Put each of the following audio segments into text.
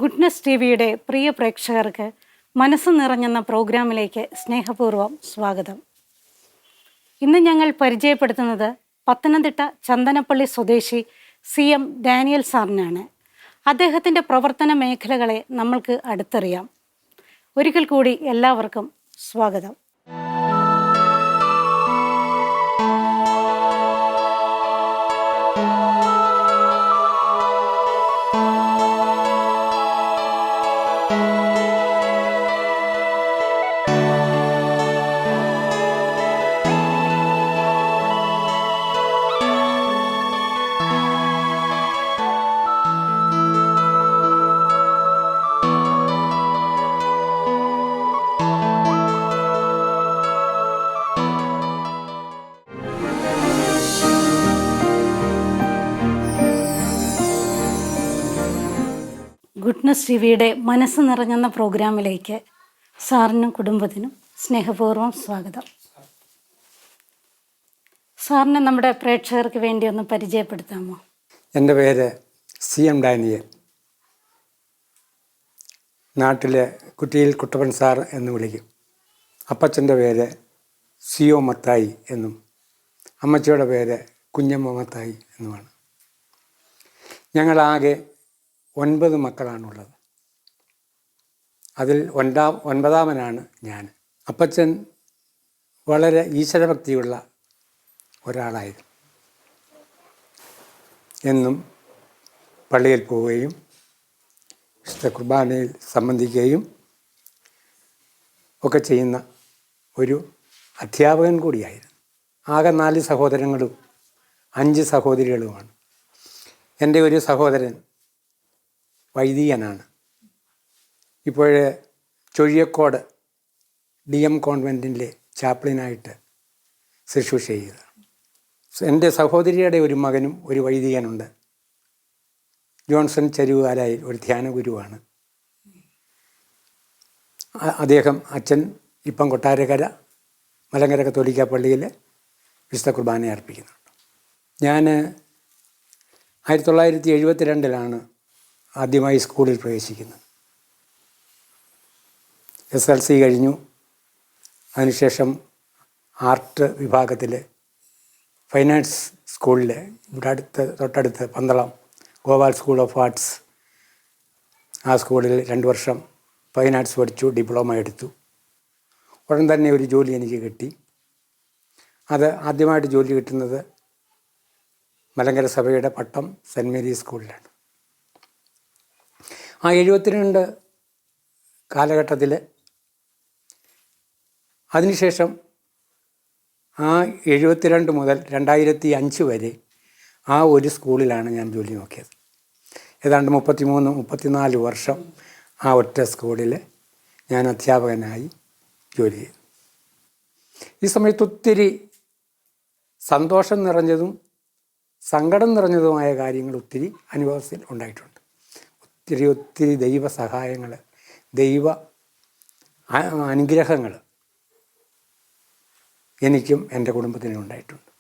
Goodness ടിവിയുടെ പ്രിയ പ്രേക്ഷകർക്ക് മനസ്സ് നിറഞ്ഞെന്ന പ്രോഗ്രാമിലേക്ക് സ്നേഹപൂർവ്വം സ്വാഗതം. ഇന്ന് ഞങ്ങൾ പരിചയപ്പെടുത്തുന്നത് പത്തനംതിട്ട ചന്ദനപ്പള്ളി സ്വദേശി CM ഡാനിയൽ സാറിനാണ്. അദ്ദേഹത്തിൻ്റെ പ്രവർത്തന മേഖലകളെ നമ്മൾക്ക് അടുത്തറിയാം. ഒരിക്കൽ കൂടി എല്ലാവർക്കും സ്വാഗതം. ഗുഡ്നസ് ടിവിയുടെ മനസ്സ് നിറഞ്ഞെന്ന പ്രോഗ്രാമിലേക്ക് സാറിനും കുടുംബത്തിനും സ്നേഹപൂർവ്വം സ്വാഗതം. സാറിനെ നമ്മുടെ പ്രേക്ഷകർക്ക് വേണ്ടി ഒന്ന് പരിചയപ്പെടുത്താമോ? എൻ്റെ പേര് CM ഡാനിയൽ. നാട്ടിലെ കുറ്റിയിൽ കുട്ടപ്പൻ സാർ എന്ന് വിളിക്കും. അപ്പച്ചൻ്റെ പേര് CO മത്തായി എന്നും അമ്മച്ചിയുടെ പേര് കുഞ്ഞമ്മ മത്തായി എന്നുമാണ്. ഞങ്ങളാകെ 9 മക്കളാണുള്ളത്. അതിൽ ഒൻപതാമനാണ് ഞാൻ. അപ്പച്ചൻ വളരെ ഈശ്വരഭക്തിയുള്ള ഒരാളായിരുന്നു. എന്നും പള്ളിയിൽ പോവുകയും വിശുദ്ധ കുർബാനയിൽ സംബന്ധിക്കുകയും ഒക്കെ ചെയ്യുന്ന ഒരു അധ്യാപകൻ കൂടിയായിരുന്നു. ആകെ 4 സഹോദരങ്ങളും 5 സഹോദരികളുമാണ്. എൻ്റെ ഒരു സഹോദരൻ വൈദികനാണ്. ഇപ്പോഴേ ചൊഴിയക്കോട് DM കോൺവെൻറ്റിൻ്റെ ചാപ്ലിനായിട്ട് ശുശ്രൂഷ ചെയ്തതാണ്. എൻ്റെ സഹോദരിയുടെ ഒരു മകനും ഒരു വൈദികനുണ്ട്. ജോൺസൺ ചരുവാലായിൽ ഒരു ധ്യാന ഗുരുവാണ് അദ്ദേഹം. അച്ഛൻ ഇപ്പം കൊട്ടാരക്കര മലങ്കര കത്തോലിക്ക പള്ളിയിൽ വിശുദ്ധ കുർബാന അർപ്പിക്കുന്നുണ്ട്. ഞാൻ 1972 ആദ്യമായി സ്കൂളിൽ പ്രവേശിക്കുന്നത്. SLC കഴിഞ്ഞു. അതിനുശേഷം ആർട്ട് വിഭാഗത്തിൽ ഫൈൻ ആർട്സ് സ്കൂളിൽ ഇവിടെ തൊട്ടടുത്ത് Pandalam Gopal school of arts, ആ സ്കൂളിൽ 2 വർഷം ഫൈൻ ആർട്സ് പഠിച്ചു, ഡിപ്ലോമ എടുത്തു. ഉടൻ തന്നെ ഒരു ജോലി എനിക്ക് കിട്ടി. അത് ആദ്യമായിട്ട് ജോലി കിട്ടുന്നത് മലങ്കര സഭയുടെ പട്ടം സെൻറ്റ് മേരീസ് സ്കൂളിലാണ്. ആ 72 കാലഘട്ടത്തിൽ അതിനുശേഷം ആ 72 മുതൽ 2005 വരെ ആ ഒരു സ്കൂളിലാണ് ഞാൻ ജോലി നോക്കിയത്. ഏതാണ്ട് 33-34 വർഷം ആ ഒറ്റ സ്കൂളിൽ ഞാൻ അധ്യാപകനായി ജോലി ചെയ്തു. ഈ സമയത്ത് ഒത്തിരി സന്തോഷം നിറഞ്ഞതും സങ്കടം നിറഞ്ഞതുമായ കാര്യങ്ങൾ ഒത്തിരി അനുഭവത്തിൽ ഉണ്ടായിട്ടുണ്ട്. ഒത്തിരി ദൈവ സഹായങ്ങൾ, ദൈവ അനുഗ്രഹങ്ങൾ എനിക്കും എൻ്റെ കുടുംബത്തിനും ഉണ്ടായിട്ടുണ്ട്.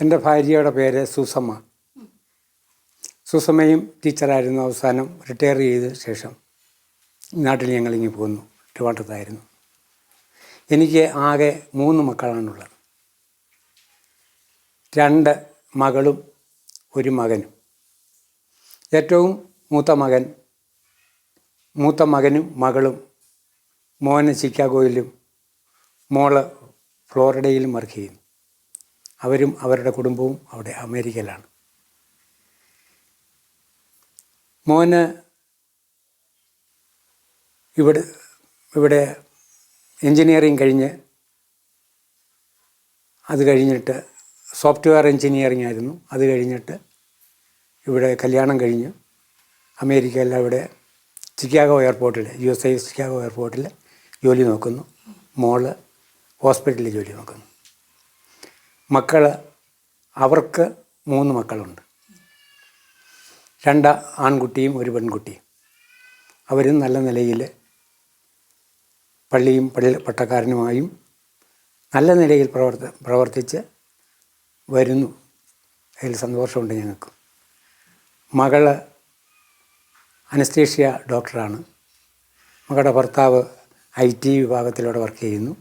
എൻ്റെ ഭാര്യയുടെ പേര് സുസമ്മ. സുസമ്മയും ടീച്ചറായിരുന്നു. അവസാനം റിട്ടയർ ചെയ്ത ശേഷം നാട്ടിൽ ഞങ്ങളിങ്ങി പോന്നു. ട്രിവാൻഡ്രത്തായിരുന്നു. എനിക്ക് ആകെ 3 മക്കളാണുള്ളത്. 2 മകളും 1 മകനും. ഏറ്റവും മൂത്ത മകനും മകളും മോന് ചിക്കാഗോയിലും മോള് ഫ്ലോറിഡയിലും വർക്ക് ചെയ്യുന്നു. അവരും അവരുടെ കുടുംബവും അവിടെ അമേരിക്കയിലാണ്. മോന് ഇവിടെ എൻജിനീയറിങ് കഴിഞ്ഞ്, അത് കഴിഞ്ഞിട്ട് സോഫ്റ്റ്വെയർ എൻജിനീയറിങ് ആയിരുന്നു. അത് കഴിഞ്ഞിട്ട് ഇവിടെ കല്യാണം കഴിഞ്ഞ് അമേരിക്കയിൽ അവിടെ ചിക്കാഗോ എയർപോർട്ടിൽ USA ചിക്കാഗോ എയർപോർട്ടിൽ ജോലി നോക്കുന്നു. മോള് ഹോസ്പിറ്റലിൽ ജോലി നോക്കുന്നു. അവർക്ക് 3 മക്കളുണ്ട്. 2 ആൺകുട്ടിയും 1 പെൺകുട്ടിയും. അവരും നല്ല നിലയിൽ പള്ളി പട്ടക്കാരനുമായും നല്ല നിലയിൽ പ്രവർത്തിച്ച് വരുന്നു. അതിൽ സന്തോഷമുണ്ട് ഞങ്ങൾക്ക്. മകള് അനസ്തേഷ്യ ഡോക്ടറാണ്. മകളുടെ ഭർത്താവ് IT വിഭാഗത്തിലൂടെ വർക്ക് ചെയ്യുന്നു.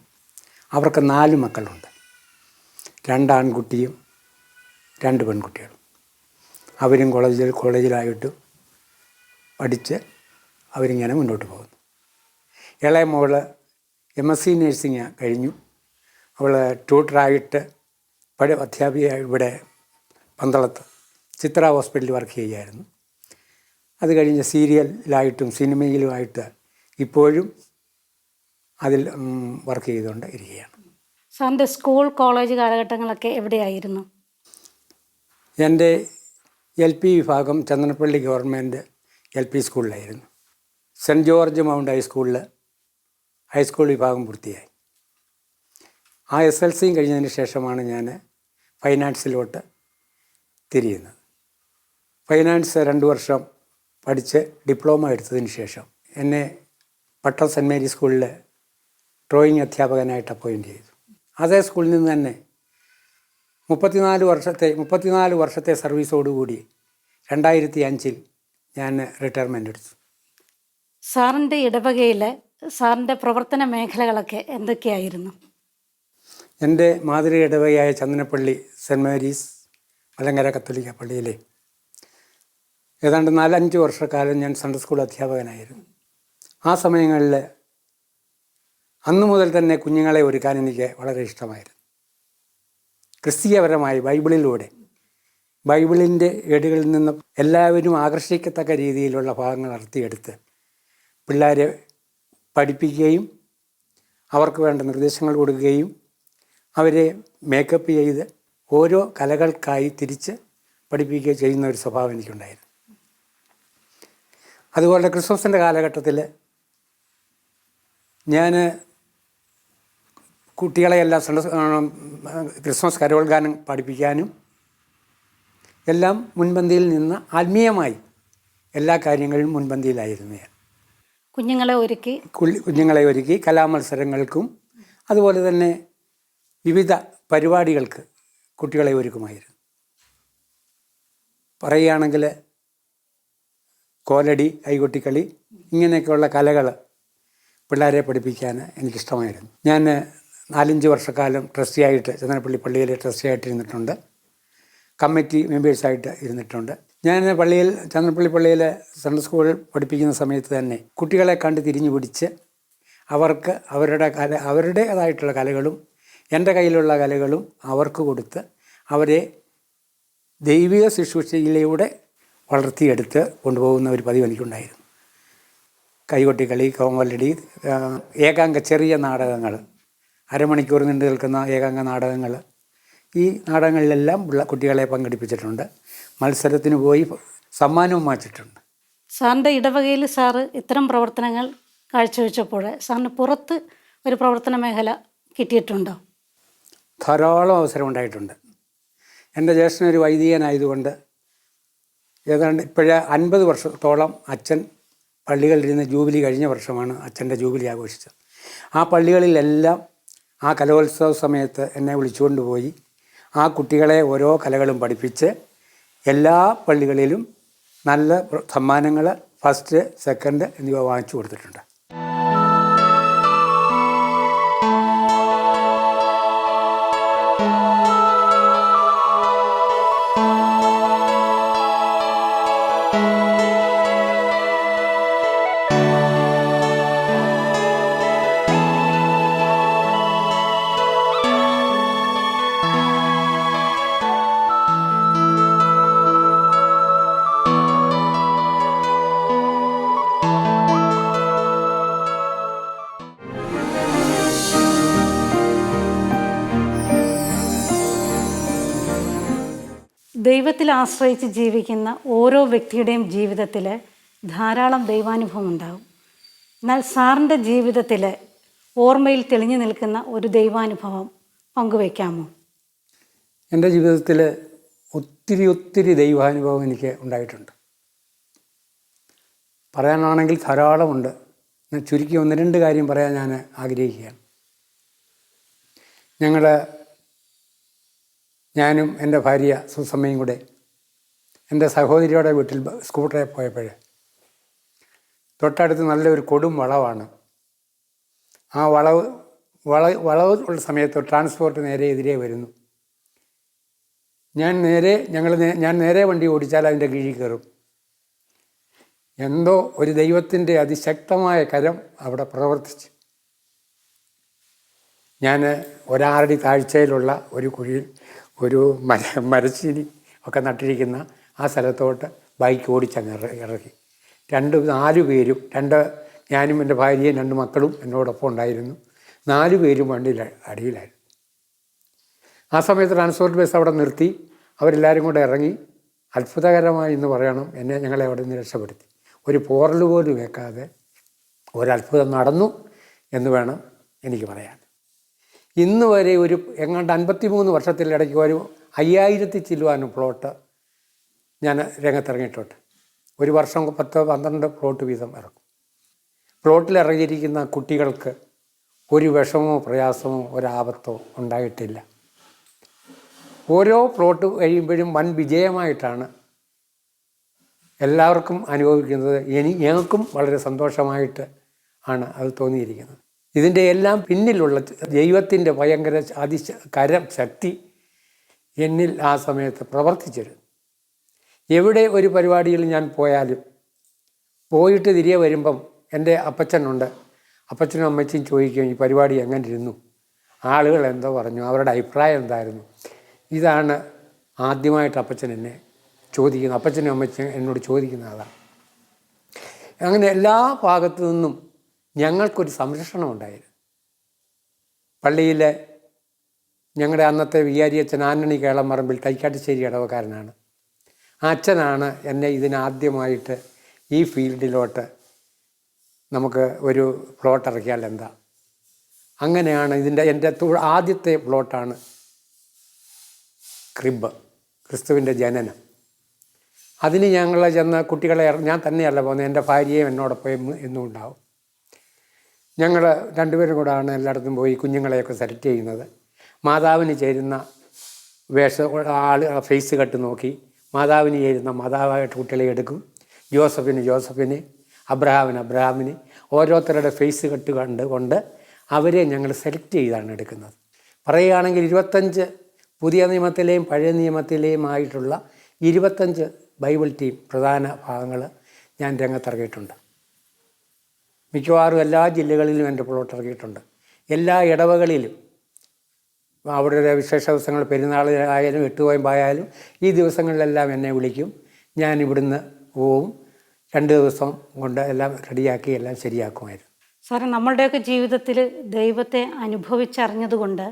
അവർക്ക് 4 മക്കളുണ്ട്. 2 ആൺകുട്ടിയും 2 പെൺകുട്ടികളും. അവരും കോളേജിലായിട്ട് പഠിച്ച് അവരിങ്ങനെ മുന്നോട്ട് പോകുന്നു. ഇളയ മകള് MSc നേഴ്സിംഗ് കഴിഞ്ഞു. അവൾ ട്യൂട്ടറായിട്ട് അധ്യാപികയായി ഇവിടെ പന്തളത്ത് ചിത്ര ഹോസ്പിറ്റലിൽ വർക്ക് ചെയ്യുകയായിരുന്നു. അത് കഴിഞ്ഞ് സീരിയലിലായിട്ടും സിനിമയിലുമായിട്ട് ഇപ്പോഴും അതിൽ വർക്ക് ചെയ്തുകൊണ്ട് ഇരിക്കുകയാണ്. സാറിൻ്റെ സ്കൂൾ കോളേജ് കാലഘട്ടങ്ങളൊക്കെ എവിടെയായിരുന്നു? എൻ്റെ LP വിഭാഗം ചന്ദനപ്പള്ളി ഗവൺമെൻറ് LP സ്കൂളിലായിരുന്നു. സെൻറ്റ് ജോർജ് മൗണ്ട് ഹൈസ്കൂൾ വിഭാഗം പൂർത്തിയായി. ആ SLC കഴിഞ്ഞതിന് ശേഷമാണ് ഞാൻ ഫൈനാൻസിലോട്ട് തിരിയുന്നത്. ഫൈനാൻസ് 2 വർഷം പഠിച്ച് ഡിപ്ലോമ എടുത്തതിന് ശേഷം എന്നെ പട്ടം സെൻറ്റ് മേരി സ്കൂളിൽ ഡ്രോയിങ് അധ്യാപകനായിട്ട് അപ്പോയിൻ്റ് ചെയ്തു. അതേ സ്കൂളിൽ നിന്ന് തന്നെ 34 വർഷത്തെ സർവീസോടുകൂടി 2005 ഞാൻ റിട്ടയർമെൻ്റ് എടുത്തു. സാറിൻ്റെ ഇടവകയിൽ സാറിൻ്റെ പ്രവർത്തന മേഖലകളൊക്കെ എന്തൊക്കെയായിരുന്നു? എൻ്റെ മാതൃ ഇടവകയായ ചന്ദനപ്പള്ളി സെൻറ്റ് മേരീസ് മലങ്കര കത്തോലിക്ക പള്ളിയിലെ ഏതാണ്ട് 4-5 വർഷക്കാലം ഞാൻ സൺഡേ സ്കൂൾ അധ്യാപകനായിരുന്നു. ആ സമയങ്ങളിൽ അന്നു മുതൽ തന്നെ കുഞ്ഞുങ്ങളെ ഒരുക്കാൻ എനിക്ക് വളരെ ഇഷ്ടമായിരുന്നു. ക്രിസ്തീയപരമായി ബൈബിളിൻ്റെ ഏടുകളിൽ നിന്ന് എല്ലാവരും ആകർഷിക്കത്തക്ക രീതിയിലുള്ള ഭാഗങ്ങൾ അടർത്തിയെടുത്ത് പിള്ളേരെ പഠിപ്പിക്കുകയും അവർക്ക് വേണ്ട നിർദ്ദേശങ്ങൾ കൊടുക്കുകയും അവരെ മേക്കപ്പ് ചെയ്ത് ഓരോ കലകൾക്കായി തിരിച്ച് പഠിപ്പിക്കുകയും ചെയ്യുന്ന ഒരു സ്വഭാവം എനിക്കുണ്ടായിരുന്നു. അതുപോലെ ക്രിസ്മസിൻ്റെ കാലഘട്ടത്തിൽ ഞാൻ കുട്ടികളെയെല്ലാം ക്രിസ്മസ് കരോൾ ഗാനം പഠിപ്പിക്കാനും എല്ലാം മുൻപന്തിയിൽ നിന്ന് ആത്മീയമായി എല്ലാ കാര്യങ്ങളിലും മുൻപന്തിയിലായിരുന്നു ഞാൻ. കുഞ്ഞുങ്ങളെ ഒരുക്കി കലാമത്സരങ്ങൾക്കും അതുപോലെ തന്നെ വിവിധ പരിപാടികൾക്ക് കുട്ടികളെ ഒരുക്കുമായിരുന്നു. പറയുകയാണെങ്കിൽ കോലടി, കൈകൊട്ടിക്കളി, ഇങ്ങനെയൊക്കെയുള്ള കലകൾ പിള്ളേരെ പഠിപ്പിക്കാൻ എനിക്കിഷ്ടമായിരുന്നു. ഞാൻ 4-5 വർഷക്കാലം ട്രസ്റ്റിയായിട്ട് ചന്ദനപ്പള്ളി പള്ളിയിലെ ട്രസ്റ്റിയായിട്ട് ഇരുന്നിട്ടുണ്ട്. കമ്മിറ്റി മെമ്പേഴ്സായിട്ട് ഇരുന്നിട്ടുണ്ട്. ഞാൻ ചന്ദനപ്പള്ളി പള്ളിയിലെ സൺഡേ സ്കൂൾ പഠിപ്പിക്കുന്ന സമയത്ത് തന്നെ കുട്ടികളെ കണ്ട് തിരിഞ്ഞു പിടിച്ച് അവർക്ക് അവരുടേതായിട്ടുള്ള കലകളും എൻ്റെ കയ്യിലുള്ള കലകളും അവർക്ക് കൊടുത്ത് അവരെ ദൈവിക ശുശ്രൂഷയിലൂടെ വളർത്തിയെടുത്ത് കൊണ്ടുപോകുന്ന ഒരു പതിവ് എനിക്കുണ്ടായിരുന്നു. കൈകൊട്ടിക്കളി, കോമലടി, ഏകാംഗ ചെറിയ നാടകങ്ങൾ, അരമണിക്കൂർ നീണ്ടു നിൽക്കുന്ന ഏകാംഗ നാടകങ്ങൾ, ഈ നാടകങ്ങളിലെല്ലാം കുട്ടികളെ പങ്കെടുപ്പിച്ചിട്ടുണ്ട്. മത്സരത്തിന് പോയി സമ്മാനവും വാങ്ങിച്ചിട്ടുണ്ട്. സാറിൻ്റെ ഇടവകയിൽ സാറ് ഇത്തരം പ്രവർത്തനങ്ങൾ കാഴ്ചവെച്ചപ്പോൾ സാറിന് പുറത്ത് ഒരു പ്രവർത്തന മേഖല കിട്ടിയിട്ടുണ്ടോ? ധാരാളം അവസരം ഉണ്ടായിട്ടുണ്ട്. എൻ്റെ ജ്യേഷ്ഠനൊരു വൈദികനായതുകൊണ്ട് ഏതാണ്ട് 50 വർഷത്തോളം അച്ഛൻ പള്ളികളിലിരുന്ന് ജൂബിലി കഴിഞ്ഞ വർഷമാണ് അച്ഛൻ്റെ ജൂബിലി ആഘോഷിച്ചത്. ആ പള്ളികളിലെല്ലാം ആ കലോത്സവ സമയത്ത് എന്നെ വിളിച്ചുകൊണ്ട് പോയി ആ കുട്ടികളെ ഓരോ കലകളും പഠിപ്പിച്ച് എല്ലാ പള്ളികളിലും നല്ല സമ്മാനങ്ങൾ, ഫസ്റ്റ്, സെക്കൻഡ് എന്നിവ വാങ്ങിച്ചു കൊടുത്തിട്ടുണ്ട്. ദൈവത്തിൽ ആശ്രയിച്ച് ജീവിക്കുന്ന ഓരോ വ്യക്തിയുടെയും ജീവിതത്തിൽ ധാരാളം ദൈവാനുഭവം ഉണ്ടാകും. എന്നാൽ സാറിൻ്റെ ജീവിതത്തിൽ ഓർമ്മയിൽ തെളിഞ്ഞു നിൽക്കുന്ന ഒരു ദൈവാനുഭവം പങ്കുവയ്ക്കാമോ? എൻ്റെ ജീവിതത്തിൽ ഒത്തിരി ദൈവാനുഭവം എനിക്ക് ഉണ്ടായിട്ടുണ്ട്. പറയാനാണെങ്കിൽ ധാരാളമുണ്ട്. ഞാൻ ചുരുക്കി 1-2 കാര്യം പറയാൻ ഞാൻ ആഗ്രഹിക്കുകയാണ്. ഞാനും എൻ്റെ ഭാര്യ സുസമ്മയും കൂടെ എൻ്റെ സഹോദരിയുടെ വീട്ടിൽ സ്കൂട്ടറിൽ പോയപ്പോൾ തൊട്ടടുത്ത് നല്ലൊരു കൊടും വളവാണ്. ആ വളവ് ഉള്ള സമയത്ത് ട്രാൻസ്പോർട്ട് നേരെ എതിരെ വരുന്നു. ഞാൻ നേരെ വണ്ടി ഓടിച്ചാൽ അതിൻ്റെ കീഴിൽ കയറും. എന്തോ ഒരു ദൈവത്തിൻ്റെ അതിശക്തമായ കരം അവിടെ പ്രവർത്തിച്ചു. ഞാൻ ഒരാറടി താഴ്ചയിലുള്ള ഒരു കുഴിയിൽ ഒരു മരച്ചീനി ഒക്കെ നട്ടിരിക്കുന്ന ആ സ്ഥലത്തോട്ട് ബൈക്ക് ഓടിച്ചങ്ങ് ഇറക്കി. 4 പേരും, ഞാനും എൻ്റെ ഭാര്യയും 2 മക്കളും എന്നോടൊപ്പം ഉണ്ടായിരുന്നു. 4 പേരും വണ്ടിയിൽ അടിയിലായിരുന്നു. ആ സമയത്ത് ട്രാൻസ്പോർട്ട് ബസ് അവിടെ നിർത്തി. അവരെല്ലാവരും കൂടെ ഇറങ്ങി. അത്ഭുതകരമായി എന്ന് പറയണം, ഞങ്ങളെ അവിടെ നിന്ന് രക്ഷപ്പെടുത്തി. ഒരു പോറൽ പോലും കേൾക്കാതെ ഒരത്ഭുതം നടന്നു എന്ന് വേണം എനിക്ക് പറയാൻ. ഇന്ന് വരെ ഒരു 53 വർഷത്തിലിടയ്ക്ക് ഒരു 5000 ചില്ലുവാനും പ്ലോട്ട് ഞാൻ രംഗത്തിറങ്ങിയിട്ടുണ്ട്. ഒരു വർഷം 10-12 പ്ലോട്ട് വീതം ഇറക്കും. പ്ലോട്ടിൽ ഇറങ്ങിയിരിക്കുന്ന കുട്ടികൾക്ക് ഒരു വിഷമോ പ്രയാസമോ ഒരാപത്തോ ഉണ്ടായിട്ടില്ല. ഓരോ പ്ലോട്ട് കഴിയുമ്പോഴും വൻ വിജയമായിട്ടാണ് എല്ലാവർക്കും അനുഭവിക്കുന്നത്. ഞങ്ങൾക്കും വളരെ സന്തോഷമായിട്ട് ആണ് അത് തോന്നിയിരിക്കുന്നത്. ഇതിൻ്റെ എല്ലാം പിന്നിലുള്ള ദൈവത്തിൻ്റെ ഭയങ്കര ശക്തി എന്നിൽ ആ സമയത്ത് പ്രവർത്തിച്ചിരുന്നു. എവിടെ ഒരു പരിപാടിയിൽ ഞാൻ പോയിട്ട് തിരികെ വരുമ്പം എൻ്റെ അപ്പച്ചനുണ്ട്. അപ്പച്ചനും അമ്മച്ചിയും ചോദിക്കും, ഈ പരിപാടി എങ്ങനെ ഇരുന്നു, ആളുകൾ എന്തോ പറഞ്ഞു, അവരുടെ അഭിപ്രായം എന്തായിരുന്നു. ഇതാണ് ആദ്യമായിട്ട് അപ്പച്ചൻ എന്നെ ചോദിക്കുന്നത്. അപ്പച്ചനും അമ്മച്ചും എന്നോട് ചോദിക്കുന്ന അതാണ്. അങ്ങനെ എല്ലാ ഭാഗത്തു നിന്നും ഞങ്ങൾക്കൊരു സംരക്ഷണം ഉണ്ടായിരുന്നു. പള്ളിയിലെ ഞങ്ങളുടെ അന്നത്തെ വികാരി അച്ഛൻ ആന്റണി കേളമ്പറമ്പിൽ തൈക്കാട്ടുശ്ശേരി ഇടവക്കാരനാണ്. ആ അച്ഛനാണ് എന്നെ ഇതിനാദ്യമായിട്ട് ഈ ഫീൽഡിലോട്ട് നമുക്ക് ഒരു പ്ലോട്ട് ഇറക്കിയാൽ എന്താ. അങ്ങനെയാണ് എൻ്റെ ആദ്യത്തെ പ്ലോട്ടാണ് ക്രിസ്തുവിൻ്റെ ജനനം. അതിന് ഞങ്ങൾ ചെന്ന് കുട്ടികളെ, ഞാൻ തന്നെയല്ല പോകുന്നത്, എൻ്റെ ഭാര്യയും എന്നോടൊപ്പം എന്നും ഉണ്ടാവും. ഞങ്ങൾ 2 പേരും കൂടാണ് എല്ലായിടത്തും പോയി കുഞ്ഞുങ്ങളെയൊക്കെ സെലക്ട് ചെയ്യുന്നത്. മാതാവിന് ചേരുന്ന ഫേസ് കട്ട് നോക്കി മാതാവിന് ചേരുന്ന മാതാവായിട്ട് കുട്ടികളെ എടുക്കും. ജോസഫിന്, അബ്രഹാമിന് ഓരോരുത്തരുടെ ഫേസ് കട്ട് കൊണ്ട് അവരെ ഞങ്ങൾ സെലക്ട് ചെയ്താണ് എടുക്കുന്നത്. പറയുകയാണെങ്കിൽ 25 പുതിയ നിയമത്തിലെയും പഴയ നിയമത്തിലെയും ആയിട്ടുള്ള 25 ബൈബിൾ ടീം പ്രധാന ഭാഗങ്ങൾ ഞാൻ രംഗത്തിറങ്ങിയിട്ടുണ്ട്. മിക്കവാറും എല്ലാ ജില്ലകളിലും എൻ്റെ പ്ലോട്ട് ഇറങ്ങിയിട്ടുണ്ട്. എല്ലാ ഇടവകളിലും അവിടെ വിശേഷ ദിവസങ്ങൾ, പെരുന്നാളായാലും 8 നോയമ്പായാലും ഈ ദിവസങ്ങളിലെല്ലാം എന്നെ വിളിക്കും. ഞാൻ ഇവിടുന്ന് പോവും. 2 ദിവസം കൊണ്ട് എല്ലാം റെഡിയാക്കി എല്ലാം ശരിയാക്കുമായിരുന്നു. സാറേ, നമ്മളുടെയൊക്കെ ജീവിതത്തിൽ ദൈവത്തെ അനുഭവിച്ചറിഞ്ഞതുകൊണ്ട്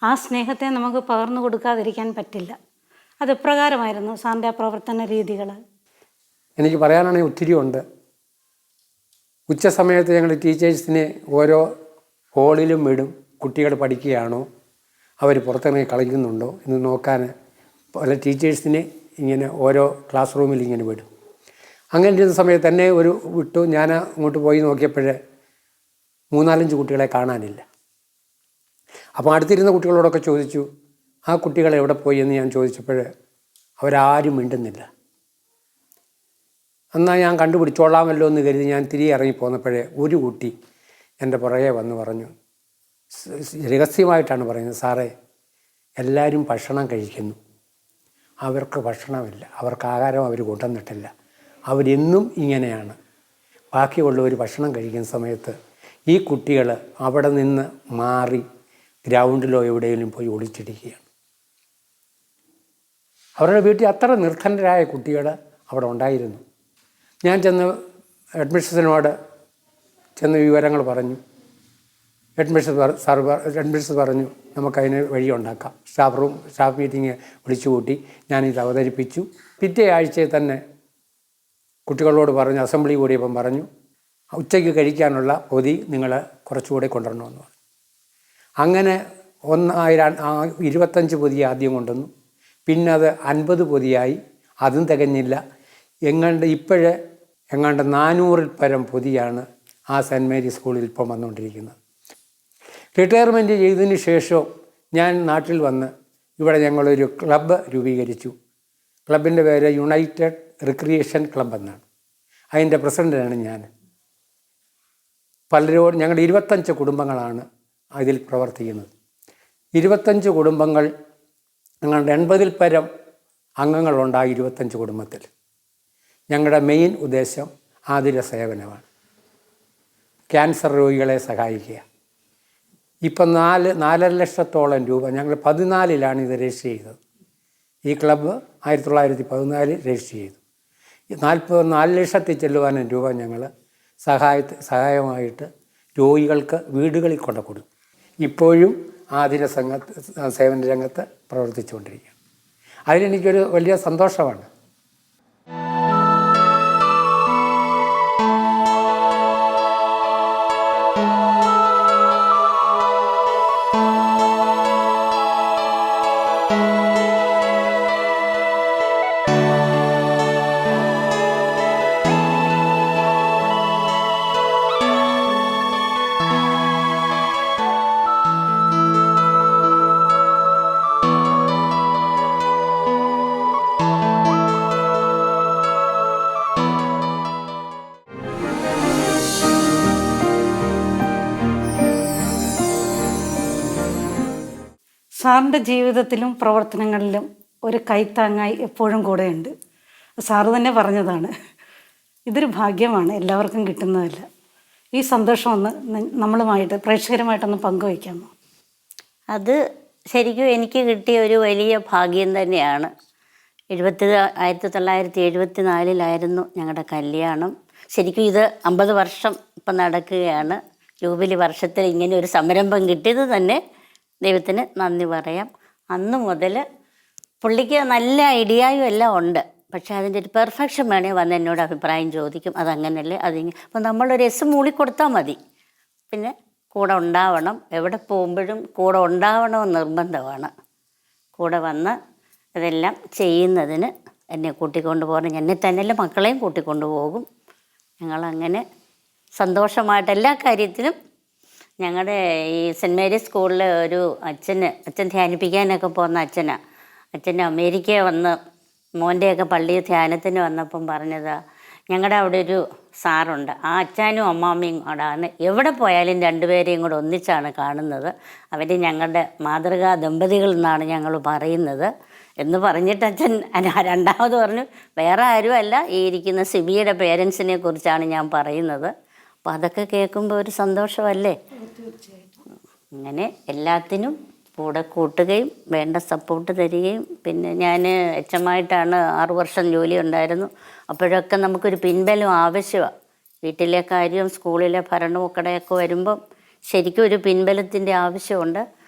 ആ സ്നേഹത്തെ നമുക്ക് പകർന്നു കൊടുക്കാതിരിക്കാൻ പറ്റില്ല. അത് എപ്രകാരമായിരുന്നു സാറിൻ്റെ ആ പ്രവർത്തന രീതികൾ? എനിക്ക് പറയാനാണെങ്കിൽ ഒത്തിരി ഉണ്ട്. ഉച്ച സമയത്ത് ഞങ്ങൾ ടീച്ചേഴ്സിനെ ഓരോ ഹോളിലും വിടും. കുട്ടികൾ പഠിക്കുകയാണോ, അവർ പുറത്തിറങ്ങി കളിക്കുന്നുണ്ടോ എന്ന് നോക്കാൻ പല ടീച്ചേഴ്സിനെ ഇങ്ങനെ ഓരോ ക്ലാസ് റൂമിൽ ഇങ്ങനെ വിടും. അങ്ങനെ ഇരുന്ന സമയത്ത് തന്നെ വിട്ടു. ഞാൻ അങ്ങോട്ട് പോയി നോക്കിയപ്പോൾ 3-4 കുട്ടികളെ കാണാനില്ല. അപ്പോൾ അടുത്തിരുന്ന കുട്ടികളോടൊക്കെ ചോദിച്ചു, ആ കുട്ടികൾ എവിടെ പോയി എന്ന് ഞാൻ ചോദിച്ചപ്പോൾ അവരാരും മിണ്ടുന്നില്ല. എന്നാൽ ഞാൻ കണ്ടുപിടിച്ചോളാമല്ലോ എന്ന് കരുതി ഞാൻ തിരികെ ഇറങ്ങിപ്പോന്നപ്പോഴേ ഒരു കുട്ടി എൻ്റെ പുറകെ വന്ന് പറഞ്ഞു, രഹസ്യമായിട്ടാണ് പറയുന്നത്, സാറേ എല്ലാവരും ഭക്ഷണം കഴിക്കുന്നു, അവർക്ക് ഭക്ഷണമില്ല, അവർക്ക് ആഹാരം അവർ കൊണ്ടുവന്നിട്ടില്ല, അവരെന്നും ഇങ്ങനെയാണ്. ബാക്കിയുള്ളവർ ഭക്ഷണം കഴിക്കുന്ന സമയത്ത് ഈ കുട്ടികൾ അവിടെ നിന്ന് മാറി ഗ്രൗണ്ടിലോ എവിടെയെങ്കിലും പോയി ഒളിച്ചിരിക്കുകയാണ്. അവരുടെ വീട്ടിൽ അത്ര നിർധനരായ കുട്ടികൾ അവിടെ ഉണ്ടായിരുന്നു. ഞാൻ ഹെഡ്മിസ്ട്രസിനോട് ചെന്ന് വിവരങ്ങൾ പറഞ്ഞു. ഹെഡ്മിസ്ട്രസ് പറഞ്ഞു നമുക്കതിന് വഴിയുണ്ടാക്കാം. സ്റ്റാഫ് മീറ്റിംഗ് വിളിച്ചു കൂട്ടി ഞാനിത് അവതരിപ്പിച്ചു. പിറ്റേ ആഴ്ചയിൽ തന്നെ കുട്ടികളോട് പറഞ്ഞു, അസംബ്ലി കൂടിയപ്പം പറഞ്ഞു, ഉച്ചയ്ക്ക് കഴിക്കാനുള്ള പൊതി നിങ്ങൾ കുറച്ചുകൂടെ കൊണ്ടുവരണമെന്ന് പറഞ്ഞു. അങ്ങനെ 25 പൊതി ആദ്യം കൊണ്ടുവന്നു. പിന്നെ അത് 50 പൊതിയായി. അതും തികഞ്ഞില്ല. ഇപ്പോഴേ 400-ൽ പരം പൊതിയാണ് ആ സെൻറ്റ് മേരീസ് സ്കൂളിൽ ഇപ്പം വന്നുകൊണ്ടിരിക്കുന്നത്. റിട്ടയർമെൻറ്റ് ചെയ്തതിന് ശേഷം ഞാൻ നാട്ടിൽ വന്ന് ഇവിടെ ഞങ്ങളൊരു ക്ലബ്ബ് രൂപീകരിച്ചു. ക്ലബിൻ്റെ പേര് യുണൈറ്റഡ് റിക്രിയേഷൻ ക്ലബ്ബ് എന്നാണ്. അതിൻ്റെ പ്രസിഡൻ്റാണ് ഞാൻ. പലരോടും ഞങ്ങളുടെ 25 കുടുംബങ്ങളാണ് അതിൽ പ്രവർത്തിക്കുന്നത്. 25 കുടുംബങ്ങൾ, ഞങ്ങളുടെ 80-ൽ പരം അംഗങ്ങളുണ്ടായി 25 കുടുംബത്തിൽ. ഞങ്ങളുടെ മെയിൻ ഉദ്ദേശം ആതുര സേവനമാണ്, ക്യാൻസർ രോഗികളെ സഹായിക്കുക. ഇപ്പം 4.5 ലക്ഷത്തോളം രൂപ ഞങ്ങൾ 14-ലാണ് ഇത് രജിസ്റ്റർ ചെയ്തത്. ഈ ക്ലബ്ബ് 1914 രജിസ്റ്റർ ചെയ്തു. 4 ലക്ഷത്തിൽ ചെല്ലുവാനും രൂപ ഞങ്ങൾ സഹായമായിട്ട് രോഗികൾക്ക് വീടുകളിൽ കൊണ്ടു കൊടുക്കും. ഇപ്പോഴും ആതുര സേവന രംഗത്ത് പ്രവർത്തിച്ചുകൊണ്ടിരിക്കുകയാണ്. അതിലെനിക്കൊരു വലിയ സന്തോഷമാണ്. സാറിൻ്റെ ജീവിതത്തിലും പ്രവർത്തനങ്ങളിലും ഒരു കൈത്താങ്ങായി എപ്പോഴും കൂടെയുണ്ട്. സാറ് തന്നെ പറഞ്ഞതാണ്, ഇതൊരു ഭാഗ്യമാണ്, എല്ലാവർക്കും കിട്ടുന്നതല്ല. ഈ സന്തോഷം ഒന്ന് നമ്മളുമായിട്ട് പ്രേക്ഷകരുമായിട്ടൊന്ന് പങ്കുവയ്ക്കാമോ? അത് ശരിക്കും എനിക്ക് കിട്ടിയ ഒരു വലിയ ഭാഗ്യം തന്നെയാണ്. 1974 ഞങ്ങളുടെ കല്യാണം. ശരിക്കും ഇത് 50 വർഷം ഇപ്പം നടക്കുകയാണ്. ജൂബിലി വർഷത്തിൽ ഇങ്ങനെ ഒരു സംരംഭം കിട്ടിയത് തന്നെ ദൈവത്തിന് നന്ദി പറയാം. അന്ന് മുതൽ പുള്ളിക്ക് നല്ല ഐഡിയയും എല്ലാം ഉണ്ട്, പക്ഷേ അതിൻ്റെ ഒരു പെർഫെക്ഷൻ വേണേൽ വന്ന് എന്നോട് അഭിപ്രായം ചോദിക്കും. അതങ്ങനല്ലേ അതിങ്ങനെ. അപ്പോൾ നമ്മളൊരു എസ് മൂളിക്കൊടുത്താൽ മതി. പിന്നെ കൂടെ ഉണ്ടാവണം, എവിടെ പോകുമ്പോഴും കൂടെ ഉണ്ടാവണമെന്ന് നിർബന്ധമാണ്. കൂടെ വന്ന് ഇതെല്ലാം ചെയ്യുന്നതിന് എന്നെ കൂട്ടിക്കൊണ്ട് പോകണം. എന്നെ തന്നെയല്ല മക്കളെയും കൂട്ടിക്കൊണ്ട് പോകും. ഞങ്ങളങ്ങനെ സന്തോഷമായിട്ട് എല്ലാ കാര്യത്തിലും. ഞങ്ങളുടെ ഈ സെൻറ്റ് മേരീസ് സ്കൂളിൽ ഒരു അച്ഛൻ ധ്യാനിപ്പിക്കാനൊക്കെ പോകുന്ന അച്ഛൻ അമേരിക്ക വന്ന് മോൻ്റെയൊക്കെ പള്ളിയിൽ ധ്യാനത്തിന് വന്നപ്പം പറഞ്ഞതാ, ഞങ്ങളുടെ അവിടെ ഒരു സാറുണ്ട്, ആ അച്ഛനും അമ്മാമ്മയും കൂടാണ് എവിടെ പോയാലും രണ്ടുപേരെയും കൂടെ ഒന്നിച്ചാണ് കാണുന്നത്. അവർ ഞങ്ങളുടെ മാതൃകാ ദമ്പതികൾ എന്നാണ് ഞങ്ങൾ പറയുന്നത് എന്ന് പറഞ്ഞിട്ട് അച്ഛൻ രണ്ടാമത് പറഞ്ഞു, വേറെ ആരുമല്ല, ഈ ഇരിക്കുന്ന സിബിയുടെ പേരൻസിനെ കുറിച്ചാണ് ഞാൻ പറയുന്നത്. അപ്പോൾ അതൊക്കെ കേൾക്കുമ്പോൾ ഒരു സന്തോഷമല്ലേ. അങ്ങനെ എല്ലാത്തിനും കൂടെ കൂട്ടുകയും വേണ്ട സപ്പോർട്ട് തരികയും. പിന്നെ ഞാൻ എച്ചമായിട്ടാണ് 6 വർഷം ജോലി ഉണ്ടായിരുന്നു. അപ്പോഴൊക്കെ നമുക്കൊരു പിൻബലം ആവശ്യമാണ്. വീട്ടിലെ കാര്യം, സ്കൂളിലെ ഭരണമൊക്കെയൊക്കെ വരുമ്പം ശരിക്കും ഒരു പിൻബലത്തിൻ്റെ ആവശ്യമുണ്ട്.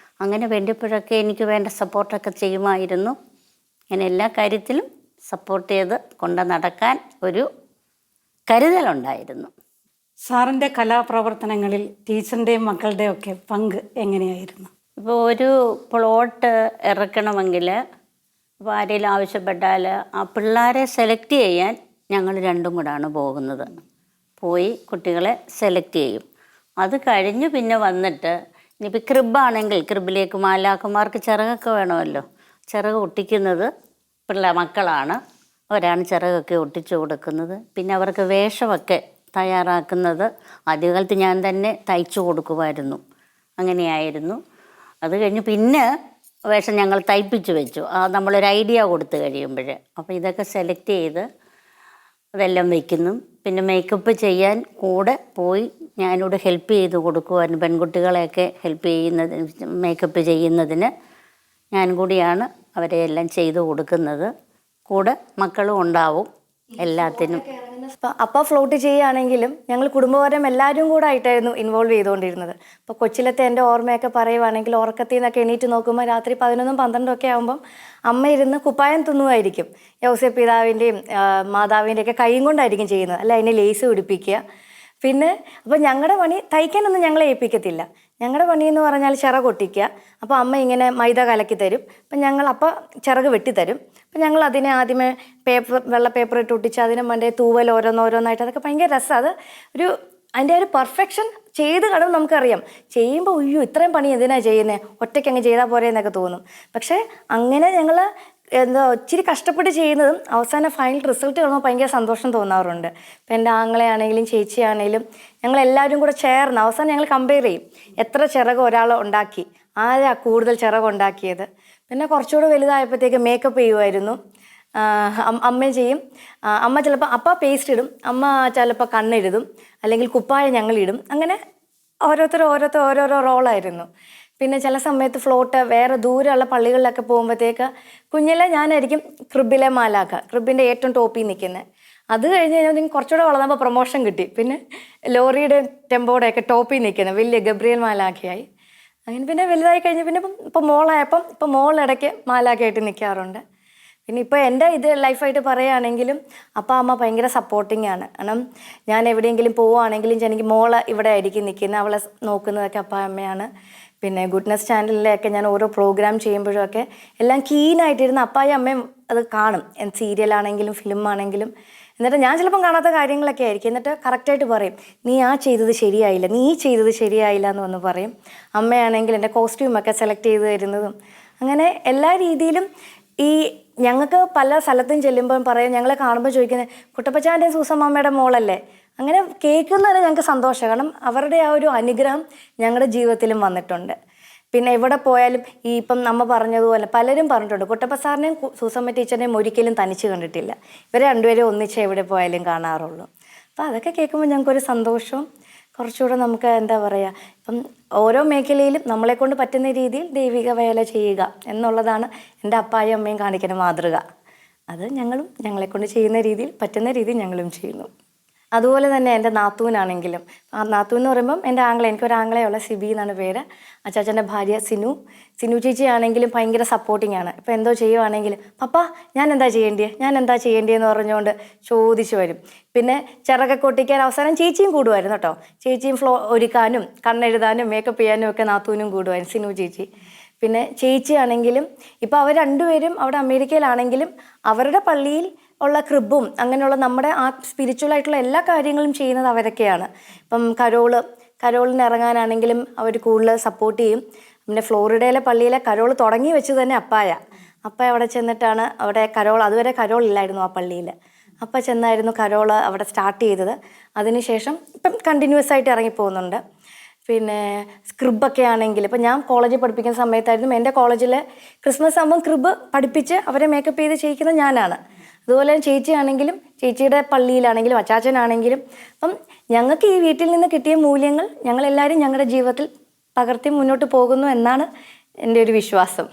അങ്ങനെ വേണ്ടപ്പോഴൊക്കെ എനിക്ക് വേണ്ട സപ്പോർട്ടൊക്കെ ചെയ്യുമായിരുന്നു. അങ്ങനെ എല്ലാ കാര്യത്തിലും സപ്പോർട്ട് ചെയ്ത് കൊണ്ട് നടക്കാൻ ഒരു കരുതലുണ്ടായിരുന്നു. സാറിൻ്റെ കലാപ്രവർത്തനങ്ങളിൽ ടീച്ചറിൻ്റെയും മക്കളുടെയും ഒക്കെ പങ്ക് എങ്ങനെയായിരുന്നു? ഇപ്പോൾ ഒരു പ്ലോട്ട് ഇറക്കണമെങ്കിൽ ഇപ്പോൾ ആരെങ്കിലും ആവശ്യപ്പെട്ടാൽ ആ പിള്ളേരെ സെലക്ട് ചെയ്യാൻ ഞങ്ങൾ രണ്ടും കൂടാണ് പോകുന്നത്. പോയി കുട്ടികളെ സെലക്ട് ചെയ്യും. അത് കഴിഞ്ഞ് പിന്നെ വന്നിട്ട് ഇനിയിപ്പോൾ ക്രിബാണെങ്കിൽ ക്രിബിലേക്ക് മാലാഖമാർക്ക് ചിറകൊക്കെ വേണമല്ലോ. ചിറക് ഒട്ടിക്കുന്നത് മക്കളാണ്. അവരാണ് ചിറകൊക്കെ ഒട്ടിച്ചു കൊടുക്കുന്നത്. പിന്നെ അവർക്ക് വേഷമൊക്കെ തയ്യാറാക്കുന്നത് ആദ്യകാലത്ത് ഞാൻ തന്നെ തയ്ച്ചു കൊടുക്കുമായിരുന്നു. അങ്ങനെയായിരുന്നു. അത് കഴിഞ്ഞ് പിന്നെ വേഷം ഞങ്ങൾ തയ്പ്പിച്ച് വെച്ചു. നമ്മളൊരു ഐഡിയ കൊടുത്തു കഴിയുമ്പോൾ അപ്പോൾ ഇതൊക്കെ സെലക്ട് ചെയ്ത് അതെല്ലാം വയ്ക്കുന്നു. പിന്നെ മേക്കപ്പ് ചെയ്യാൻ കൂടെ പോയി ഞാനിവിടെ ഹെൽപ്പ് ചെയ്ത് കൊടുക്കുമായിരുന്നു. പെൺകുട്ടികളെയൊക്കെ ഹെൽപ്പ് ചെയ്യുന്നതിന്, മേക്കപ്പ് ചെയ്യുന്നതിന് ഞാൻ കൂടിയാണ് അവരെ എല്ലാം ചെയ്തു കൊടുക്കുന്നത്. കൂടെ മക്കളും ഉണ്ടാവും എല്ലാത്തിനും. അപ്പോൾ ഫ്ലോട്ട് ചെയ്യുകയാണെങ്കിലും ഞങ്ങൾ കുടുംബപരം എല്ലാവരും കൂടെ ആയിട്ടായിരുന്നു ഇൻവോൾവ് ചെയ്തുകൊണ്ടിരുന്നത്. അപ്പോൾ കൊച്ചിലത്തെ എൻ്റെ ഓർമ്മയൊക്കെ പറയുവാണെങ്കിൽ ഉറക്കത്തിൽ നിന്നൊക്കെ എണീറ്റ് നോക്കുമ്പോൾ രാത്രി 11-12 ഒക്കെ ആകുമ്പം അമ്മ ഇരുന്ന് കുപ്പായം തുന്നുമായിരിക്കും. യൗസേപ്പ് പിതാവിൻ്റെയും മാതാവിൻ്റെയൊക്കെ കൈയും കൊണ്ടായിരിക്കും ചെയ്യുന്നത്, അല്ല അതിനെ ലേസ് പിടിപ്പിക്കുക. പിന്നെ അപ്പോൾ ഞങ്ങളുടെ പണി തയ്ക്കാനൊന്നും ഞങ്ങളെ ഏൽപ്പിക്കത്തില്ല. ഞങ്ങളുടെ പണി എന്ന് പറഞ്ഞാൽ ചിറക് ഒട്ടിക്കുക. അപ്പോൾ അമ്മ ഇങ്ങനെ മൈദ കലക്കി തരും. അപ്പം ചിറക് വെട്ടിത്തരും. അപ്പം ഞങ്ങൾ അതിനെ ആദ്യമേ വെള്ള പേപ്പർ ഇട്ട് ഒട്ടിച്ച് അതിനെ മറ്റേ തൂവൽ ഓരോന്നോരോന്നായിട്ട് അതൊക്കെ ഭയങ്കര രസമാണ്. അത് അതിൻ്റെ ഒരു പെർഫെക്ഷൻ ചെയ്ത് കാണുമ്പോൾ നമുക്കറിയാം. ചെയ്യുമ്പോൾ അയ്യോ ഇത്രയും പണി എന്തിനാണ് ചെയ്യുന്നത്, ഒറ്റയ്ക്ക് അങ്ങ് ചെയ്താൽ പോരെ എന്നൊക്കെ തോന്നും. പക്ഷേ അങ്ങനെ ഞങ്ങൾ എന്താ ഇച്ചിരി കഷ്ടപ്പെട്ട് ചെയ്യുന്നതും അവസാനം ഫൈനൽ റിസൾട്ട് കാണുമ്പോൾ ഭയങ്കര സന്തോഷം തോന്നാറുണ്ട്. ഇപ്പം എൻ്റെ ആങ്ങളെയാണെങ്കിലും ചേച്ചിയാണെങ്കിലും ഞങ്ങളെല്ലാവരും കൂടെ ചേർന്ന് അവസാനം ഞങ്ങൾ കമ്പയർ ചെയ്യും, എത്ര ചിറക് ഒരാൾ ഉണ്ടാക്കി, ആരാ കൂടുതൽ ചിറക് ഉണ്ടാക്കിയത്. പിന്നെ കുറച്ചുകൂടെ വലുതായപ്പോഴത്തേക്ക് മേക്കപ്പ് ചെയ്യുമായിരുന്നു, അമ്മ ചെയ്യും. അമ്മ ചിലപ്പോൾ അപ്പ പേസ്റ്റ് ഇടും, അമ്മ ചിലപ്പോൾ കണ്ണെഴുതും, അല്ലെങ്കിൽ കുപ്പായം ഞങ്ങളിടും. അങ്ങനെ ഓരോരോ റോളായിരുന്നു. പിന്നെ ചില സമയത്ത് ഫ്ലോട്ട് വേറെ ദൂരെയുള്ള പള്ളികളിലൊക്കെ പോകുമ്പോഴത്തേക്ക് കുഞ്ഞിലെ ഞാനായിരിക്കും ക്രിബിലെ മാലാക്ക, ക്രിബിൻ്റെ ഏറ്റവും ടോപ്പിൽ നിൽക്കുന്നത്. അത് കഴിഞ്ഞ് കഴിഞ്ഞാൽ കുറച്ചുകൂടെ വളർന്നപ്പോൾ പ്രൊമോഷൻ കിട്ടി, പിന്നെ ലോറിയുടെ ടെമ്പോടെയൊക്കെ ടോപ്പിൽ നിൽക്കുന്നത് വലിയ ഗബ്രിയേൽ മാലാഖയായി. അങ്ങനെ പിന്നെ വലുതായി കഴിഞ്ഞ് പിന്നെ ഇപ്പം മോളായപ്പം ഇപ്പം മോളിടയ്ക്ക് മാലാഖയായിട്ട് നിൽക്കാറുണ്ട്. പിന്നെ ഇപ്പോൾ എൻ്റെ ഇത് ലൈഫായിട്ട് പറയുകയാണെങ്കിലും അപ്പ അമ്മ ഭയങ്കര സപ്പോർട്ടിങ് ആണ്. കാരണം ഞാൻ എവിടെയെങ്കിലും പോവുകയാണെങ്കിലും എനിക്ക് മോള് ഇവിടെ ആയിരിക്കും നിൽക്കുന്നത്, അവളെ നോക്കുന്നതൊക്കെ അപ്പ അമ്മയാണ്. പിന്നെ ഗുഡ്നസ് ചാനലിലൊക്കെ ഞാൻ ഓരോ പ്രോഗ്രാം ചെയ്യുമ്പോഴൊക്കെ എല്ലാം കീനായിട്ടിരുന്ന് അപ്പായും അമ്മയും അത് കാണും, സീരിയലാണെങ്കിലും ഫിലിം ആണെങ്കിലും. എന്നിട്ട് ഞാൻ ചിലപ്പം കാണാത്ത കാര്യങ്ങളൊക്കെ ആയിരിക്കും, എന്നിട്ട് കറക്റ്റായിട്ട് പറയും, നീ ചെയ്തത് ശരിയായില്ല, നീ ചെയ്തത് ശരിയായില്ല എന്ന് വന്ന് പറയും. അമ്മയാണെങ്കിൽ എൻ്റെ കോസ്റ്റ്യൂമൊക്കെ സെലക്ട് ചെയ്ത് തരുന്നതും അങ്ങനെ എല്ലാ രീതിയിലും. ഈ ഞങ്ങൾക്ക് പല സ്ഥലത്തും ചെല്ലുമ്പം പറയും, ഞങ്ങളെ കാണുമ്പോൾ ചോദിക്കുന്നത് കുട്ടപ്പച്ചാൻ്റെ സൂസമ്മയുടെ മോളല്ലേ. അങ്ങനെ കേൾക്കുന്നതിന് ഞങ്ങൾക്ക് സന്തോഷം, കാരണം അവരുടെ ആ ഒരു അനുഗ്രഹം ഞങ്ങളുടെ ജീവിതത്തിലും വന്നിട്ടുണ്ട്. പിന്നെ എവിടെ പോയാലും ഈ ഇപ്പം നമ്മ പറഞ്ഞതുപോലെ പലരും പറഞ്ഞിട്ടുണ്ട്, കുട്ടപ്പ സാറിനെയും സൂസമ്മ ടീച്ചറിനെയും ഒരിക്കലും തനിച്ച് കണ്ടിട്ടില്ല, ഇവരെ രണ്ടുപേരും ഒന്നിച്ച് എവിടെ പോയാലും കാണാറുള്ളൂ. അപ്പോൾ അതൊക്കെ കേൾക്കുമ്പോൾ ഞങ്ങൾക്കൊരു സന്തോഷവും കുറച്ചുകൂടെ നമുക്ക് എന്താ പറയുക, ഇപ്പം ഓരോ മേഖലയിലും നമ്മളെക്കൊണ്ട് പറ്റുന്ന രീതിയിൽ ദൈവിക വേല ചെയ്യുക എന്നുള്ളതാണ് എൻ്റെ അപ്പായും അമ്മയും കാണിക്കുന്ന മാതൃക. അത് ഞങ്ങളെക്കൊണ്ട് ചെയ്യുന്ന രീതിയിൽ പറ്റുന്ന രീതിയിൽ ഞങ്ങളും ചെയ്യുന്നു. അതുപോലെ തന്നെ എൻ്റെ നാത്തൂനാണെങ്കിലും, ആ നാത്തൂൻ എന്ന് പറയുമ്പം എൻ്റെ ആംഗ്ല, എനിക്കൊരാംഗ്ലയുള്ള സിബി എന്നാണ് പേര്, അച്ചാച്ചൻ്റെ ഭാര്യ സിനു ചേച്ചിയാണെങ്കിലും ഭയങ്കര സപ്പോർട്ടിങ് ആണ്. ഇപ്പോൾ എന്തോ ചെയ്യുവാണെങ്കിലും പപ്പ ഞാൻ എന്താ ചെയ്യേണ്ടിയെന്ന് പറഞ്ഞുകൊണ്ട് ചോദിച്ചു വരും. പിന്നെ ചിറകൊക്കെ ഒട്ടിക്കാൻ അവസാനം ചേച്ചിയും കൂടുമായിരുന്നു കേട്ടോ, ചേച്ചിയും ഒരുക്കാനും കണ്ണെഴുതാനും മേക്കപ്പ് ചെയ്യാനും ഒക്കെ നാത്തൂനും കൂടുമായിരുന്നു, സിനു ചേച്ചി. പിന്നെ ചേച്ചിയാണെങ്കിലും ഇപ്പോൾ അവർ രണ്ടുപേരും അവിടെ അമേരിക്കയിലാണെങ്കിലും അവരുടെ പള്ളിയിൽ ഉള്ള ക്രിബും അങ്ങനെയുള്ള നമ്മുടെ ആ സ്പിരിച്വലായിട്ടുള്ള എല്ലാ കാര്യങ്ങളും ചെയ്യുന്നത് അവരൊക്കെയാണ്. ഇപ്പം കരോളിന് ഇറങ്ങാനാണെങ്കിലും അവർ കൂടുതൽ സപ്പോർട്ട് ചെയ്യും. പിന്നെ ഫ്ലോറിഡയിലെ പള്ളിയിലെ കരോൾ തുടങ്ങി വെച്ച് തന്നെ അപ്പായ അവിടെ ചെന്നിട്ടാണ്, അവിടെ അതുവരെ കരോളില്ലായിരുന്നു ആ പള്ളിയിൽ. അപ്പം ചെന്നായിരുന്നു കരോൾ അവിടെ സ്റ്റാർട്ട് ചെയ്തത്. അതിനുശേഷം ഇപ്പം കണ്ടിന്യൂസ് ആയിട്ട് ഇറങ്ങിപ്പോകുന്നുണ്ട്. പിന്നെ സ്ക്രിബൊക്കെ ആണെങ്കിൽ ഇപ്പം ഞാൻ കോളേജിൽ പഠിപ്പിക്കുന്ന സമയത്തായിരുന്നു എൻ്റെ കോളേജിൽ ക്രിസ്മസ് ആകുമ്പം ക്രിബ് പഠിപ്പിച്ച് അവരെ മേക്കപ്പ് ചെയ്ത് ചെയ്യിക്കുന്നത് ഞാനാണ്. അതുപോലെ ചേച്ചിയാണെങ്കിലും ചേച്ചിയുടെ പള്ളിയിലാണെങ്കിലും അച്ചാച്ചനാണെങ്കിലും. അപ്പം ഞങ്ങൾക്ക് ഈ വീട്ടിൽ നിന്ന് കിട്ടിയ മൂല്യങ്ങൾ ഞങ്ങളെല്ലാവരും ഞങ്ങളുടെ ജീവിതത്തിൽ പകർത്തി മുന്നോട്ട് പോകുന്നു എന്നാണ് എൻ്റെ ഒരു വിശ്വാസം.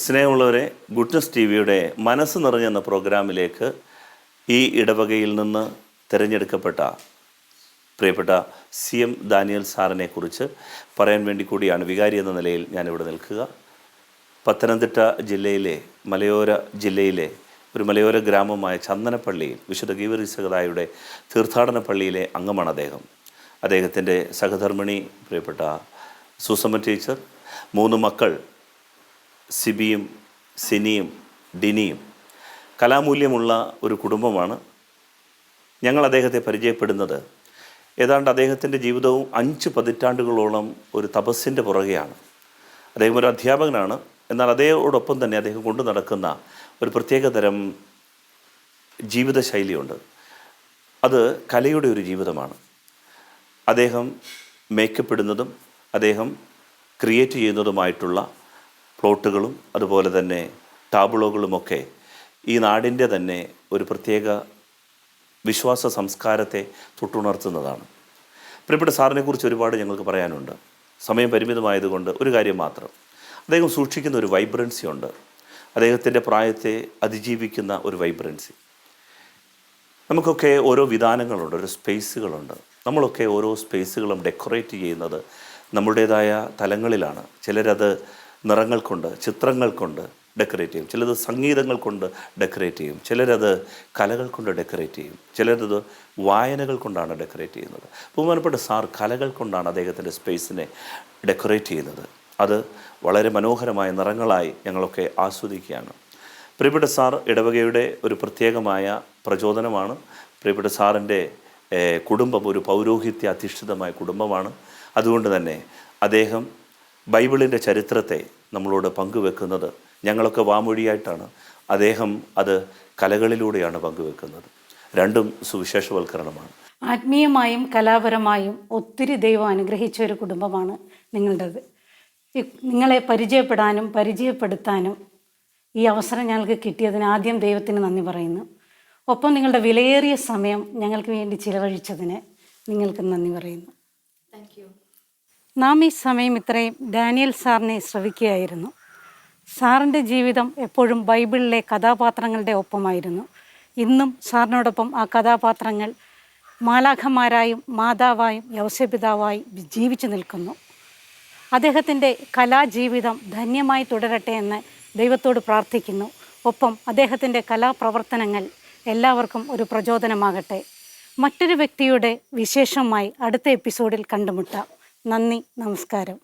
സ്നേഹമുള്ളവരെ, ഗുഡ്നസ് ടി വിയുടെ മനസ്സ് നിറഞ്ഞെന്ന പ്രോഗ്രാമിലേക്ക് ഈ ഇടവകയിൽ നിന്ന് തിരഞ്ഞെടുക്കപ്പെട്ട പ്രിയപ്പെട്ട CM ദാനിയൽ സാറിനെ കുറിച്ച് പറയാൻ വേണ്ടി കൂടിയാണ് വികാരി എന്ന നിലയിൽ ഞാനിവിടെ നിൽക്കുക. പത്തനംതിട്ട ജില്ലയിലെ ഒരു മലയോര ഗ്രാമമായ ചന്ദനപ്പള്ളിയിൽ വിശുദ്ധ ഗീവർഗീസ് തീർത്ഥാടന പള്ളിയിലെ അംഗമാണ് അദ്ദേഹം. അദ്ദേഹത്തിൻ്റെ സഹധർമ്മിണി പ്രിയപ്പെട്ട സൂസമ്മ ടീച്ചർ, 3 മക്കൾ സിബിയും സിനിയും ഡിനിയും. കലാമൂല്യമുള്ള ഒരു കുടുംബമാണ്. ഞങ്ങൾ അദ്ദേഹത്തെ പരിചയപ്പെടുന്നത് ഏതാണ്ട് അദ്ദേഹത്തിൻ്റെ ജീവിതവും 5 പതിറ്റാണ്ടുകളോളം ഒരു തപസ്സിൻ്റെ പുറകെയാണ്. അദ്ദേഹം ഒരു അധ്യാപകനാണ്. എന്നാൽ അതോടൊപ്പം തന്നെ അദ്ദേഹം കൊണ്ടു നടക്കുന്ന ഒരു പ്രത്യേകതരം ജീവിതശൈലിയുണ്ട്. അത് കലയുടെ ഒരു ജീവിതമാണ്. അദ്ദേഹം മേക്കപ്പ് ഇടുന്നതും അദ്ദേഹം ക്രിയേറ്റ് ചെയ്യുന്നതുമായിട്ടുള്ള പ്ലോട്ടുകളും അതുപോലെ തന്നെ ടാബിളോകളുമൊക്കെ ഈ നാടിൻ്റെ തന്നെ ഒരു പ്രത്യേക വിശ്വാസ സംസ്കാരത്തെ തൊട്ടുണർത്തുന്നതാണ്. പ്രിയപ്പെട്ട സാറിനെക്കുറിച്ച് ഒരുപാട് ഞങ്ങൾക്ക് പറയാനുണ്ട്. സമയം പരിമിതമായതുകൊണ്ട് ഒരു കാര്യം മാത്രം. അദ്ദേഹം സൂക്ഷിക്കുന്ന ഒരു വൈബ്രൻസി ഉണ്ട്. അദ്ദേഹത്തിൻ്റെ പ്രായത്തെ അതിജീവിക്കുന്ന ഒരു വൈബ്രൻസി. നമുക്കൊക്കെ ഓരോ വിധാനങ്ങളുണ്ട്, ഓരോ സ്പേസുകളുണ്ട്. നമ്മളൊക്കെ ഓരോ സ്പേസുകളും ഡെക്കറേറ്റ് ചെയ്യുന്നത് നമ്മുടേതായ തലങ്ങളിലാണ്. ചിലരത് നിറങ്ങൾ കൊണ്ട്, ചിത്രങ്ങൾ കൊണ്ട് ഡെക്കറേറ്റ് ചെയ്യും, ചിലത് സംഗീതങ്ങൾ കൊണ്ട് ഡെക്കറേറ്റ് ചെയ്യും, ചിലരത് കലകൾ കൊണ്ട് ഡെക്കറേറ്റ് ചെയ്യും, ചിലരത് വായനകൾ കൊണ്ടാണ് ഡെക്കറേറ്റ് ചെയ്യുന്നത്. ബഹുമാനപ്പെട്ട സാർ കലകൾ കൊണ്ടാണ് അദ്ദേഹത്തിൻ്റെ സ്പേസിനെ ഡെക്കറേറ്റ് ചെയ്യുന്നത്. അത് വളരെ മനോഹരമായ നിറങ്ങളായി ഞങ്ങളൊക്കെ ആസ്വദിക്കുകയാണ്. പ്രിയപ്പെട്ട സാർ ഇടവകയുടെ ഒരു പ്രത്യേകമായ പ്രചോദനമാണ്. പ്രിയപ്പെട്ട സാറിൻ്റെ കുടുംബം ഒരു പൗരോഹിത്യ അധിഷ്ഠിതമായ കുടുംബമാണ്. അതുകൊണ്ട് തന്നെ അദ്ദേഹം ബൈബിളിൻ്റെ ചരിത്രത്തെ നമ്മളോട് പങ്കുവെക്കുന്നത് ഞങ്ങളൊക്കെ വാമൊഴിയായിട്ടാണ്, അദ്ദേഹം അത് കലകളിലൂടെയാണ് പങ്കുവെക്കുന്നത്. രണ്ടും സുവിശേഷവൽക്കരണമാണ്. ആത്മീയമായും കലാപരമായും ഒത്തിരി ദൈവം അനുഗ്രഹിച്ച ഒരു കുടുംബമാണ് നിങ്ങളുടേത്. നിങ്ങളെ പരിചയപ്പെടാനും പരിചയപ്പെടുത്താനും ഈ അവസരം ഞങ്ങൾക്ക് കിട്ടിയതിന് ആദ്യം ദൈവത്തിന് നന്ദി പറയുന്നു. ഒപ്പം നിങ്ങളുടെ വിലയേറിയ സമയം ഞങ്ങൾക്ക് വേണ്ടി ചിലവഴിച്ചതിന് നിങ്ങൾക്ക് നന്ദി പറയുന്നു. നാം ഈ സമയം ഇത്രയും ഡാനിയൽ സാറിനെ ശ്രവിക്കുകയായിരുന്നു. സാറിൻ്റെ ജീവിതം എപ്പോഴും ബൈബിളിലെ കഥാപാത്രങ്ങളുടെ ഒപ്പമായിരുന്നു. ഇന്നും സാറിനോടൊപ്പം ആ കഥാപാത്രങ്ങൾ മാലാഖമാരായും മാതാവായും യൗസപിതാവായും ജീവിച്ചു നിൽക്കുന്നു. അദ്ദേഹത്തിൻ്റെ കലാജീവിതം ധന്യമായി തുടരട്ടെ എന്ന് ദൈവത്തോട് പ്രാർത്ഥിക്കുന്നു. ഒപ്പം അദ്ദേഹത്തിൻ്റെ കലാപ്രവർത്തനങ്ങൾ എല്ലാവർക്കും ഒരു പ്രചോദനമാകട്ടെ. മറ്റൊരു വ്യക്തിയുടെ വിശേഷമായി അടുത്ത എപ്പിസോഡിൽ കണ്ടുമുട്ടാം. നന്ദി, നമസ്കാരം.